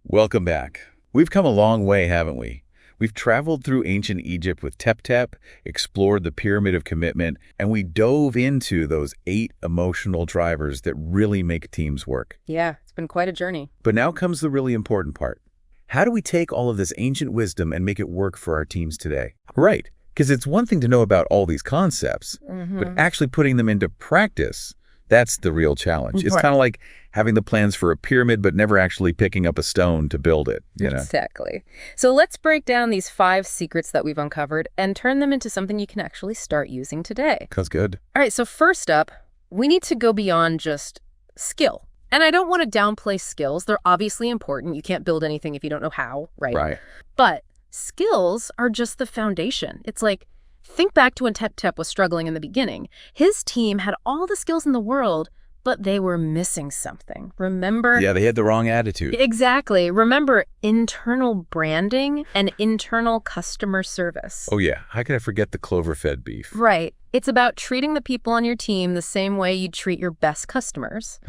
Welcome back. We've come a long way, haven't we? We've traveled through ancient Egypt with Tep, explored the Pyramid of Commitment, and we dove into those 8 emotional drivers that really make teams work. Yeah, it's been quite a journey. But now comes the really important part. How do we take all of this ancient wisdom and make it work for our teams today? Right, because it's one thing to know about all these concepts, but actually putting them into practice, that's the real challenge. It's Right. kind of like having the plans for a pyramid, but never actually picking up a stone to build it, Exactly. So let's break down these 5 secrets that we've uncovered and turn them into something you can actually start using today. That's good. All right, so first up, we need to go beyond just skill. And I don't want to downplay skills. They're obviously important. You can't build anything if you don't know how, right? Right. But skills are just the foundation. It's like, think back to when Tep was struggling in the beginning. His team had all the skills in the world, but they were missing something. Remember? Yeah, they had the wrong attitude. Exactly. Remember internal branding and internal customer service. Oh yeah, how could I forget the clover-fed beef? Right. It's about treating the people on your team the same way you treat your best customers.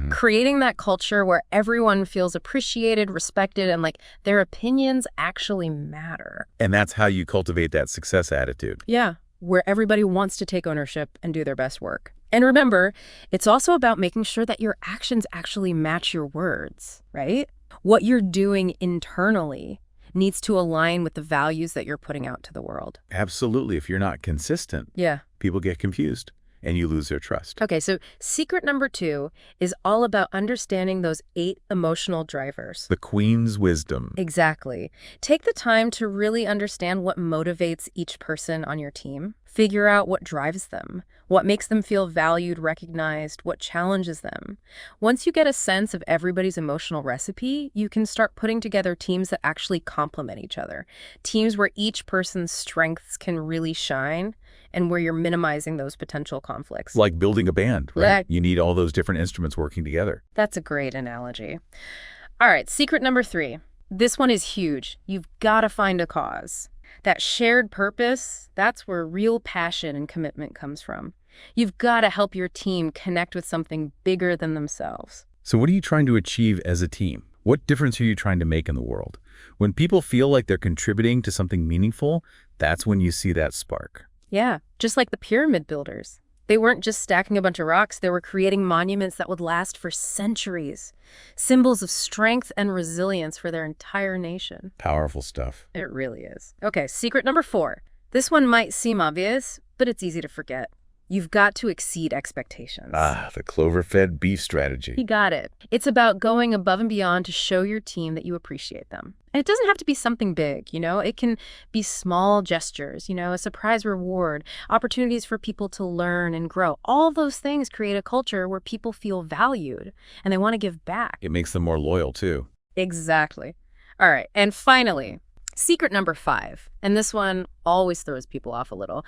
Creating that culture where everyone feels appreciated, respected, and like their opinions actually matter. And that's how you cultivate that success attitude. Yeah, where everybody wants to take ownership and do their best work. And remember, it's also about making sure that your actions actually match your words, right? What you're doing internally needs to align with the values that you're putting out to the world. Absolutely. If you're not consistent, Yeah. people get confused and you lose their trust. Okay, so secret number 2 is all about understanding those 8 emotional drivers. The queen's wisdom. Exactly. Take the time to really understand what motivates each person on your team. Figure out what drives them, what makes them feel valued, recognized, what challenges them. Once you get a sense of everybody's emotional recipe, you can start putting together teams that actually complement each other. Teams where each person's strengths can really shine and where you're minimizing those potential conflicts. Like building a band, right? Yeah. You need all those different instruments working together. That's a great analogy. All right, secret number 3. This one is huge. You've got to find a cause. That shared purpose, that's where real passion and commitment comes from. You've got to help your team connect with something bigger than themselves. So what are you trying to achieve as a team? What difference are you trying to make in the world? When people feel like they're contributing to something meaningful, that's when you see that spark. Yeah, just like the pyramid builders. They weren't just stacking a bunch of rocks, they were creating monuments that would last for centuries. Symbols of strength and resilience for their entire nation. Powerful stuff. It really is. Okay, secret number 4. This one might seem obvious, but it's easy to forget. You've got to exceed expectations. Ah, the clover-fed beef strategy. You got it. It's about going above and beyond to show your team that you appreciate them. And it doesn't have to be something big, It can be small gestures, a surprise reward, opportunities for people to learn and grow. All those things create a culture where people feel valued and they want to give back. It makes them more loyal, too. Exactly. All right. And finally, secret number 5, and this one always throws people off a little.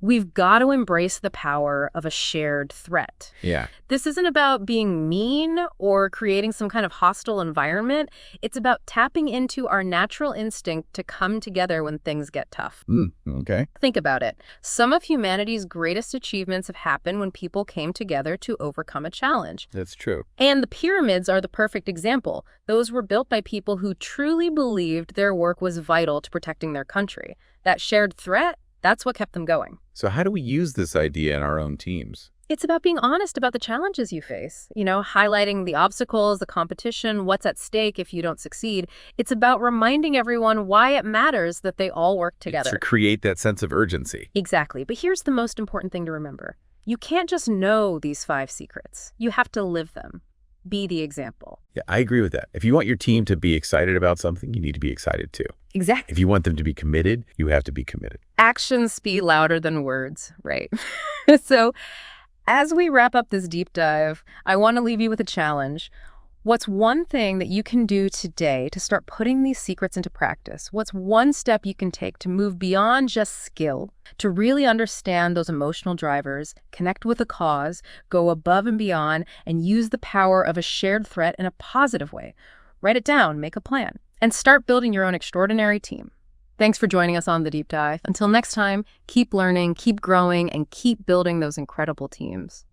We've got to embrace the power of a shared threat. Yeah. This isn't about being mean or creating some kind of hostile environment. It's about tapping into our natural instinct to come together when things get tough. Okay. Think about it. Some of humanity's greatest achievements have happened when people came together to overcome a challenge. That's true. And the pyramids are the perfect example. Those were built by people who truly believed their work was vital to protecting their country. That shared threat, that's what kept them going. So how do we use this idea in our own teams? It's about being honest about the challenges you face, highlighting the obstacles, the competition, what's at stake if you don't succeed. It's about reminding everyone why it matters that they all work together. To create that sense of urgency. Exactly. But here's the most important thing to remember. You can't just know these 5 secrets. You have to live them. Be the example. Yeah, I agree with that. If you want your team to be excited about something, you need to be excited too. Exactly. If you want them to be committed, you have to be committed. Actions speak louder than words, right? So as we wrap up this deep dive, I want to leave you with a challenge. What's one thing that you can do today to start putting these secrets into practice? What's one step you can take to move beyond just skill, to really understand those emotional drivers, connect with a cause, go above and beyond, and use the power of a shared threat in a positive way? Write it down, make a plan, and start building your own extraordinary team. Thanks for joining us on The Deep Dive. Until next time, keep learning, keep growing, and keep building those incredible teams.